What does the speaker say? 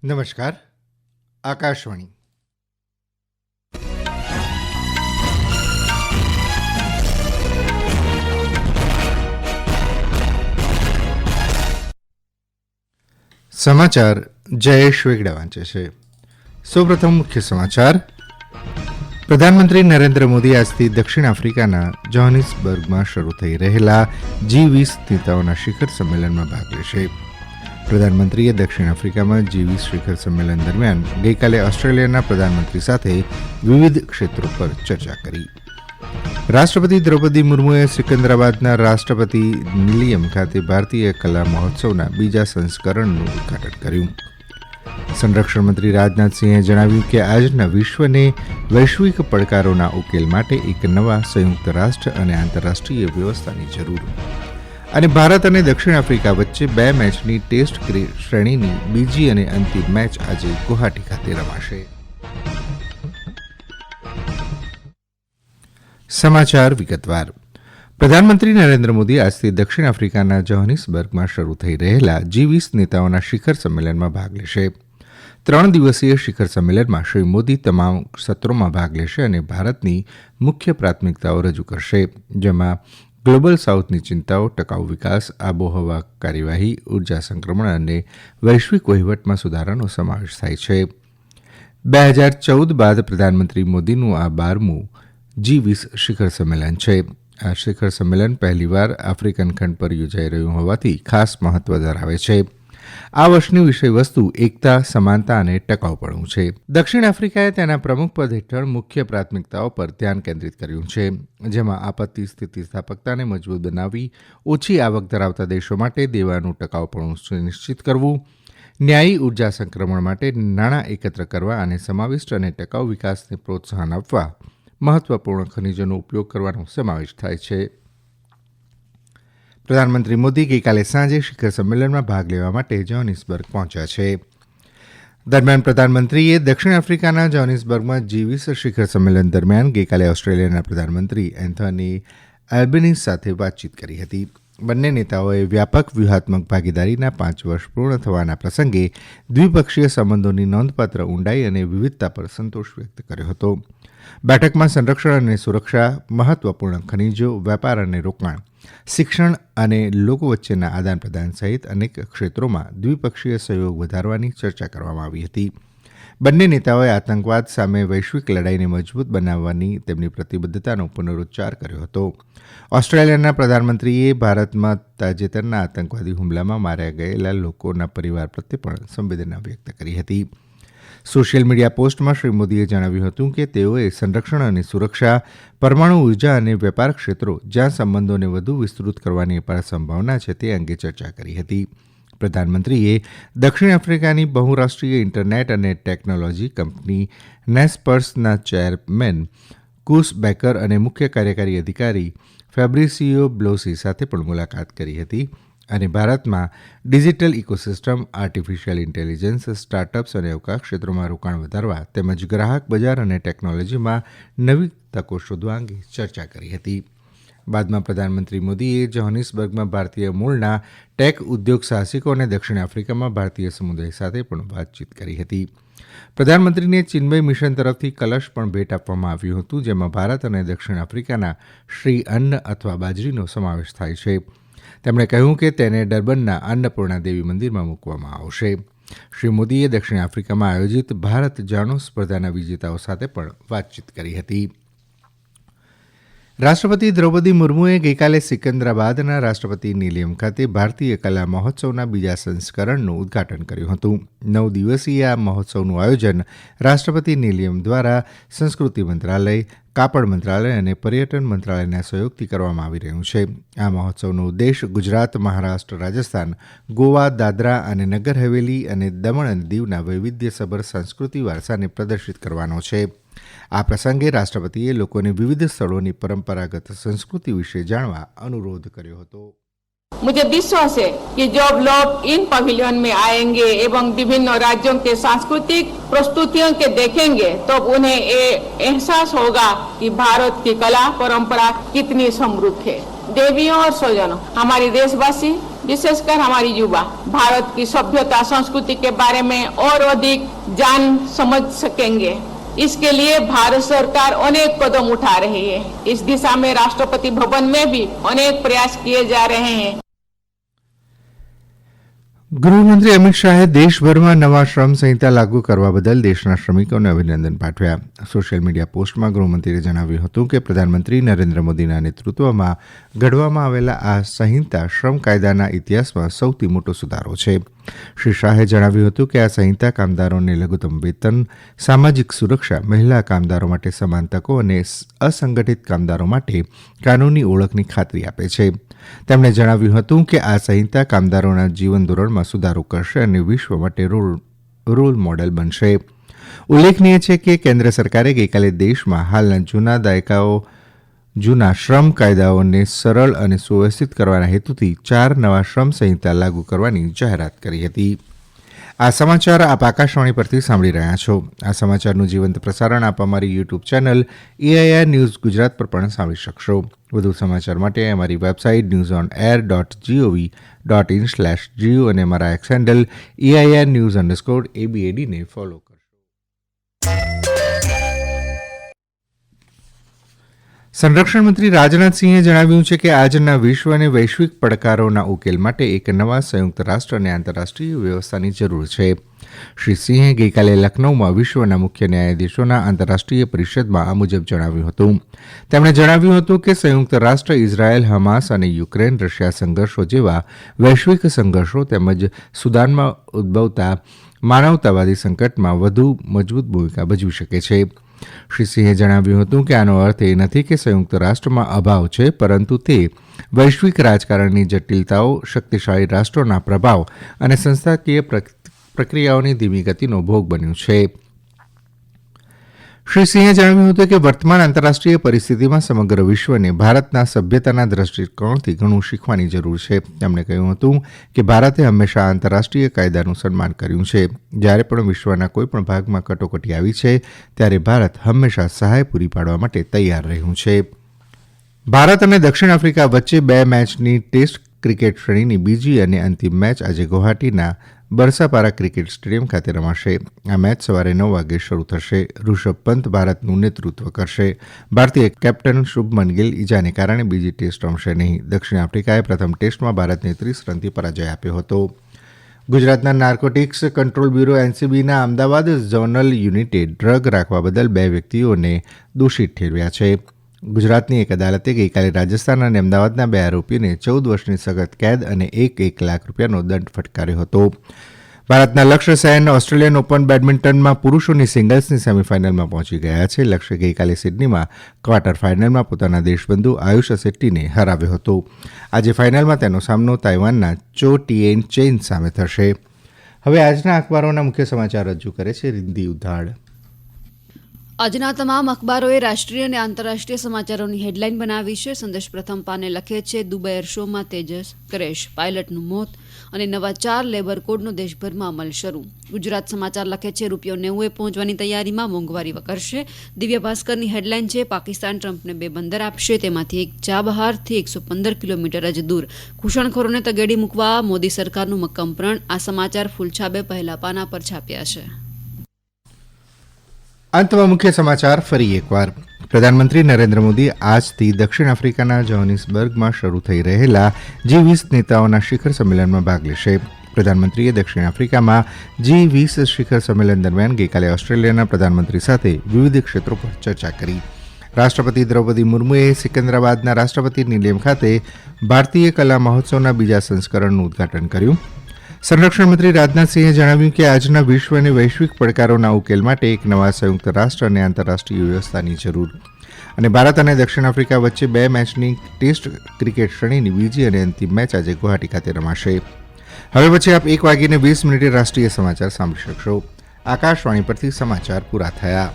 નમસ્કાર. આકાશવાણી. સમાચાર જયેશ વેગડા વાંચે છે. સૌપ્રથમ મુખ્ય સમાચાર. પ્રધાનમંત્રી નરેન્દ્ર મોદી આજથી દક્ષિણ આફ્રિકાના જોહાનિસબર્ગમાં શરૂ થઈ રહેલા G20 નેતાઓના શિખર સંમેલનમાં ભાગ લેશે. પ્રધાનમંત્રીએ દક્ષિણ આફ્રિકામાં G20 શિખર સંમેલન દરમિયાન ગઈકાલે ઓસ્ટ્રેલિયાના પ્રધાનમંત્રી સાથે વિવિધ ક્ષેત્રો પર ચર્ચા કરી. રાષ્ટ્રપતિ દ્રૌપદી મુર્મુએ સિકંદરાબાદના રાષ્ટ્રપતિ નિલયમ ખાતે ભારતીય કલા મહોત્સવના બીજા સંસ્કરણનું ઉદઘાટન કર્યું. સંરક્ષણ મંત્રી રાજનાથસિંહે જણાવ્યું કે આજના વિશ્વને વૈશ્વિક પડકારોના ઉકેલ માટે એક નવા સંયુક્ત રાષ્ટ્ર અને આંતરરાષ્ટ્રીય વ્યવસ્થાની જરૂર. અને ભારત અને દક્ષિણ આફ્રિકા વચ્ચે 2 મેચની ટેસ્ટ શ્રેણીની બીજી અને અંતિમ મેચ આજે ગુવાહાટી ખાતે રમાશે. સમાચાર વિગતવાર. પ્રધાનમંત્રી નરેન્દ્ર મોદી આજથી દક્ષિણ આફ્રિકાના જોહાનિસબર્ગમાં શરૂ થઈ રહેલા G20 નેતાઓના શિખર સંમેલનમાં ભાગ લેશે. 3 દિવસીય શિખર સંમેલનમાં શ્રી મોદી તમામ સત્રોમાં ભાગ લેશે અને ભારતની મુખ્ય પ્રાથમિકતાઓ રજૂ કરશે, જેમાં ગ્લોબલ સાઉથની ચિંતાઓ, ટકાઉ વિકાસ, આબોહવા કાર્યવાહી, ઉર્જા સંક્રમણ અને વૈશ્વિક વહીવટમાં સુધારાનો સમાવેશ થાય છે. 2014 બાદ પ્રધાનમંત્રી મોદીનું આ 12મું G20 શિખર સંમેલન છે. આ શિખર સંમેલન પહેલીવાર આફ્રિકન ખંડ પર યોજાઈ રહ્યું હોવાથી ખાસ મહત્વ ધરાવે છે. આ વર્ષની વિષયવસ્તુ એકતા, સમાનતા અને ટકાઉપણું છે. દક્ષિણ આફ્રિકાએ તેના પ્રમુખપદ હેઠળ મુખ્ય પ્રાથમિકતાઓ પર ધ્યાન કેન્દ્રિત કર્યું છે, જેમાં આપત્તિ સ્થિતિસ્થાપકતાને મજબૂત બનાવવી, ઓછી આવક ધરાવતા દેશો માટે દેવાનું ટકાઉપણું સુનિશ્ચિત કરવું, ન્યાયી ઉર્જા સંક્રમણ માટે નાણાં એકત્ર કરવા અને સમાવિષ્ટ અને ટકાઉ વિકાસને પ્રોત્સાહન આપવા મહત્વપૂર્ણ ખનિજોનો ઉપયોગ કરવાનો સમાવેશ થાય છે. પ્રધાનમંત્રી મોદી ગઈકાલે સાંજે શિખર સંમેલનમાં ભાગ લેવા માટે જોહાનિસબર્ગ પહોંચ્યા છે. દરમિયાન પ્રધાનમંત્રીએ દક્ષિણ આફ્રિકાના જોહાનિસબર્ગમાં G20 શિખર સંમેલન દરમિયાન ગઈકાલે ઓસ્ટ્રેલિયાના પ્રધાનમંત્રી એન્થોની એલ્બનીઝ સાથે વાતચીત કરી હતી. બંને નેતાઓએ વ્યાપક વ્યૂહાત્મક ભાગીદારીના 5 વર્ષ પૂર્ણ થવાના પ્રસંગે દ્વિપક્ષીય સંબંધોની નોંધપાત્ર ઊંડાઈ અને વિવિધતા પર સંતોષ વ્યક્ત કર્યો હતો. બેઠકમાં સંરક્ષણ અને સુરક્ષા, મહત્વપૂર્ણ ખનિજો, વેપાર અને રોકાણ, શિક્ષણ અને લોકો વચ્ચેના આદાન પ્રદાન સહિત અનેક ક્ષેત્રોમાં દ્વિપક્ષીય સહયોગ વધારવાની ચર્ચા કરવામાં આવી હતી. બંને નેતાઓએ આતંકવાદ સામે વૈશ્વિક લડાઈને મજબૂત બનાવવાની તેમની પ્રતિબદ્ધતાનો પુનરોચ્ચાર કર્યો હતો. ઓસ્ટ્રેલિયાના પ્રધાનમંત્રીએ ભારતમાં તાજેતરના આતંકવાદી હુમલામાં માર્યા ગયેલા લોકોના પરિવાર પ્રત્યે પણ સંવેદના વ્યક્ત કરી હતી. સોશિયલ મીડિયા પોસ્ટમાં શ્રી મોદીએ જણાવ્યું હતું કે તેઓએ સંરક્ષણ અને સુરક્ષા, પરમાણુ ઉર્જા અને વેપાર ક્ષેત્રો જ્યાં સંબંધોને વધુ વિસ્તૃત કરવાની અપાર સંભાવના છે તે અંગે ચર્ચા કરી હતી. પ્રધાનમંત્રીએ દક્ષિણ આફ્રિકાની બહુરાષ્ટ્રીય ઇન્ટરનેટ અને ટેકનોલોજી કંપની નેસ્પર્સના ચેરમેન કુસ બેકર અને મુખ્ય કાર્યકારી અધિકારી ફેબ્રિસિયો બ્લોસી સાથે પણ મુલાકાત કરી હતી અને ભારતમાં digital ecosystem, artificial intelligence, startups અને અવકાશ ક્ષેત્રોમાં રોકાણ વધારવા તેમજ ગ્રાહક બજાર અને ટેકનોલોજીમાં નવી તકો શોધવા અંગે ચર્ચા કરી હતી. બાદમાં પ્રધાનમંત્રી મોદીએ જોહાનિસબર્ગમાં ભારતીય મૂળના ટેક ઉદ્યોગ સાહસિકો અને દક્ષિણ આફ્રિકામાં ભારતીય સમુદાય સાથે પણ વાતચીત કરી હતી. પ્રધાનમંત્રીને ચિન્મય મિશન તરફથી કલશ પણ ભેટ આપવામાં આવ્યું હતું, જેમાં ભારત અને દક્ષિણ આફ્રિકાના શ્રી અન્ન અથવા બાજરીનો સમાવેશ થાય છે. તેમણે કહ્યું કે તેને ડર્બનના અન્નપૂર્ણા દેવી મંદિરમાં મૂકવામાં આવશે. શ્રી મોદીએ દક્ષિણ આફ્રિકામાં આયોજિત ભારત જાણો સ્પર્ધાના વિજેતાઓ સાથે પણ વાતચીત કરી હતી. રાષ્ટ્રપતિ દ્રૌપદી મુર્મુએ ગઈકાલે સિકંદરાબાદના રાષ્ટ્રપતિ નિલયમ ખાતે ભારતીય કલા મહોત્સવના બીજા સંસ્કરણનું ઉદઘાટન કર્યું હતું. 9 દિવસીય આ મહોત્સવનું આયોજન રાષ્ટ્રપતિ નિલયમ દ્વારા સંસ્કૃતિ મંત્રાલય, કાપડ મંત્રાલય અને પર્યટન મંત્રાલયના સહયોગથી કરવામાં આવી રહ્યું છે. આ મહોત્સવનો ઉદ્દેશ ગુજરાત, મહારાષ્ટ્ર, રાજસ્થાન, ગોવા, દાદરા અને નગર હવેલી અને દમણ અને દીવના વૈવિધ્યસભર સંસ્કૃતિ વારસાને પ્રદર્શિત કરવાનો છે. આ પ્રસંગે રાષ્ટ્રપતિએ લોકોને વિવિધ સ્થળોની પરંપરાગત સંસ્કૃતિ વિશે જાણવા અનુરોધ કર્યો હતો. मुझे विश्वास है कि जब लोग इन पवेलियन में आएंगे एवं विभिन्न राज्यों के सांस्कृतिक प्रस्तुतियों के देखेंगे तो उन्हें ये एहसास होगा कि भारत की कला परंपरा कितनी समृद्ध है. देवियों और स्वजनों, हमारी देशवासी विशेषकर हमारी युवा भारत की सभ्यता संस्कृति के बारे में और अधिक जान समझ सकेंगे। इसके लिए भारत सरकार अनेक कदम उठा रही है। इस दिशा में राष्ट्रपति भवन में भी अनेक प्रयास किए जा रहे हैं। ગૃહમંત્રી અમિત શાહે દેશભરમાં નવા શ્રમ સંહિતા લાગુ કરવા બદલ દેશના શ્રમિકોને અભિનંદન પાઠવ્યા. સોશિયલ મીડિયા પોસ્ટમાં ગૃહમંત્રીએ જણાવ્યું હતું કે પ્રધાનમંત્રી નરેન્દ્ર મોદીના નેતૃત્વમાં ઘડવામાં આવેલા આ સંહિતા શ્રમ કાયદાના ઇતિહાસમાં સૌથી મોટો સુધારો છે. શ્રી શાહે જણાવ્યું હતું કે આ સંહિતા કામદારોને લઘુત્તમ વેતન, સામાજિક સુરક્ષા, મહિલા કામદારો માટે સમાન તકો અને અસંગઠિત કામદારો માટે કાનૂની ઓળખની ખાતરી આપે છે. તેમણે જણાવ્યું હતું કે આ સંહિતા કામદારોના જીવન ધોરણમાં સુધારો કરશે અને વિશ્વ માટે રોલ મોડેલ બનશે. ઉલ્લેખનીય છે કે કેન્દ્ર સરકારે ગઈકાલે દેશમાં હાલના જૂના શ્રમ કાયદાઓને સરળ અને સુવ્યવસ્થિત કરવાના હેતુથી 4 નવા શ્રમ સંહિતા લાગુ કરવાની જાહેરાત કરી હતી. આ સમાચાર આપ આકાશવાણી પરથી સાંભળી રહ્યા છો. આ સમાચારનું જીવંત પ્રસારણ આપ અમારી YouTube channel AIR news Gujarat પર પણ સાંભળી શકશો. વધુ સમાચાર માટે અમારી વેબસાઇટ newsonair.gov.in/geo અને અમારા એક્સ હેન્ડલ AIR_news_ABAD ને ફોલો કરશો. સંરક્ષણ મંત્રી રાજનાથસિંહે જણાવ્યું છે કે આજના વિશ્વ અને વૈશ્વિક પડકારોના ઉકેલ માટે એક નવા સંયુક્ત રાષ્ટ્ર અને આંતરરાષ્ટ્રીય વ્યવસ્થાની જરૂર છે. શ્રી સિંહે ગઈકાલે લખનૌમાં વિશ્વના મુખ્ય ન્યાયાધીશોના આંતરરાષ્ટ્રીય પરિષદમાં આ મુજબ જણાવ્યું હતું. તેમણે જણાવ્યું હતું કે સંયુક્ત રાષ્ટ્ર ઇઝરાયેલ, હમાસ અને યુક્રેન રશિયા સંઘર્ષો જેવા વૈશ્વિક સંઘર્ષો તેમજ સુદાનમાં ઉદ્ભવતા માનવતાવાદી સંકટમાં વધુ મજબૂત ભૂમિકા ભજવી શકે છે. શ્રી સિંહે જણાવ્યું હતું કે આનો અર્થ એ નથી કે સંયુક્ત રાષ્ટ્રમાં અભાવ છે, પરંતુ તે વૈશ્વિક રાજકારણની જટિલતાઓ, શક્તિશાળી રાષ્ટ્રોના પ્રભાવ અને સંસ્થાકીય પ્રક્રિયાઓની ધીમી ગતિનો ભોગ બન્યું છે. શ્રી સિંહે જણાવ્યું હતું કે વર્તમાન આંતરરાષ્ટ્રીય પરિસ્થિતિમાં સમગ્ર વિશ્વને ભારતના સભ્યતાના દ્રષ્ટિકોણથી ઘણું શીખવાની જરૂર છે. તેમણે કહ્યું હતું કે ભારતે હંમેશા આંતરરાષ્ટ્રીય કાયદાનું સન્માન કર્યું છે. જ્યારે પણ વિશ્વના કોઈપણ ભાગમાં કટોકટી આવી છે ત્યારે ભારત હંમેશા સહાય પૂરી પાડવા માટે તૈયાર રહ્યું છે. ભારત અને દક્ષિણ આફ્રિકા વચ્ચે 2 મેચની ટેસ્ટ ક્રિકેટ શ્રેણીની બીજી અને અંતિમ મેચ આજે ગુવાહાટીના બરસાપારા ક્રિકેટ સ્ટેડિયમ ખાતે રમાશે. આ મેચ સવારે 9 વાગે શરૂ થશે. ઋષભ પંત ભારતનું નેતૃત્વ કરશે. ભારતીય કેપ્ટન શુભમન ગિલ ઇજાને કારણે બીજી ટેસ્ટ રમશે નહીં. દક્ષિણ આફ્રિકાએ પ્રથમ ટેસ્ટમાં ભારતને 30 રનથી પરાજય આપ્યો હતો. ગુજરાતના નાર્કોટિક્સ કંટ્રોલ બ્યુરો NCBના અમદાવાદ ઝોનલ યુનિટે ડ્રગ રાખવા બદલ 2 વ્યક્તિઓને દોષિત ઠેરવ્યા છે. ગુજરાતની એક અદાલતે ગઈકાલે રાજસ્થાન અને અમદાવાદના 2 આરોપીઓને 14 વર્ષની સખત કેદ અને 1 લાખ રૂપિયાનો દંડ ફટકાર્યો હતો. ભારતના લક્ષ્ય સેન ઓસ્ટ્રેલિયન ઓપન બેડમિન્ટનમાં પુરુષોની સિંગલ્સની સેમીફાઇનલમાં પહોંચી ગયા છે. લક્ષ્ય ગઈકાલે સિડનીમાં ક્વાર્ટર ફાઇનલમાં પોતાના દેશબંધુ આયુષ શેટ્ટીને હરાવ્યો હતો. આજે ફાઇનલમાં તેનો સામનો તાઇવાનના ચો ટિએન ચેન સામે થશે. હવે આજના અખબારોના મુખ્ય સમાચાર રજૂ કરે છે રિંધી ઉધાડ. આજના તમામ અખબારોએ રાષ્ટ્રીય અને આંતરરાષ્ટ્રીય સમાચારોની હેડલાઇન બનાવી છે. સંદેશ પ્રથમ પાને લખે છે દુબઈ એર શોમાં તેજસ ક્રેશ, પાયલટનું મોત અને નવા 4 લેબર કોડનો દેશભરમાં અમલ શરૂ. ગુજરાત સમાચાર લખે છે ₹90 પહોંચવાની તૈયારીમાં મોંઘવારી વકરશે. દિવ્ય ભાસ્કરની હેડલાઇન છે પાકિસ્તાન ટ્રમ્પને 2 બંદર આપશે, તેમાંથી એક ચાબહારથી 115 કિલોમીટર જ દૂર. ઘૂસણખોરોને તગેડી મૂકવા મોદી સરકારનું મક્કમ પ્રણ. આ સમાચાર ફૂલછાબે પહેલા પાના પર છાપ્યા છે. અંતમાં મુખ્ય સમાચાર ફરી એકવાર. પ્રધાનમંત્રી નરેન્દ્ર મોદી આજથી દક્ષિણ આફ્રિકાના જોહાનિસબર્ગમાં શરૂ થઈ રહેલા G20 નેતાઓના શિખર સંમેલનમાં ભાગ લેશે. પ્રધાનમંત્રીએ દક્ષિણ આફ્રિકામાં G20 શિખર સંમેલન દરમિયાન ગઈકાલે ઓસ્ટ્રેલિયાના પ્રધાનમંત્રી સાથે વિવિધ ક્ષેત્રો પર ચર્ચા કરી. રાષ્ટ્રપતિ દ્રૌપદી મુર્મુએ સિકંદરાબાદના રાષ્ટ્રપતિ નિલયમ ખાતે ભારતીય કલા મહોત્સવના બીજા સંસ્કરણનું ઉદઘાટન કર્યું. સંરક્ષણ મંત્રી રાજનાથસિંહે જણાવ્યું કે આજના વિશ્વ અને વૈશ્વિક પડકારોના ઉકેલ માટે એક નવા સંયુક્ત રાષ્ટ્ર અને આંતરરાષ્ટ્રીય વ્યવસ્થાની જરૂર. અને ભારત અને દક્ષિણ આફ્રિકા વચ્ચે 2 મેચની ટેસ્ટ ક્રિકેટ શ્રેણીની બીજી અને અંતિમ મેચ આજે ગુવાહાટી ખાતે રમાશે. હવે પછી આપ 1:20 રાષ્ટ્રીય સમાચાર સાંભળી શકશો. આકાશવાણી પરથી સમાચાર પૂરા થયા.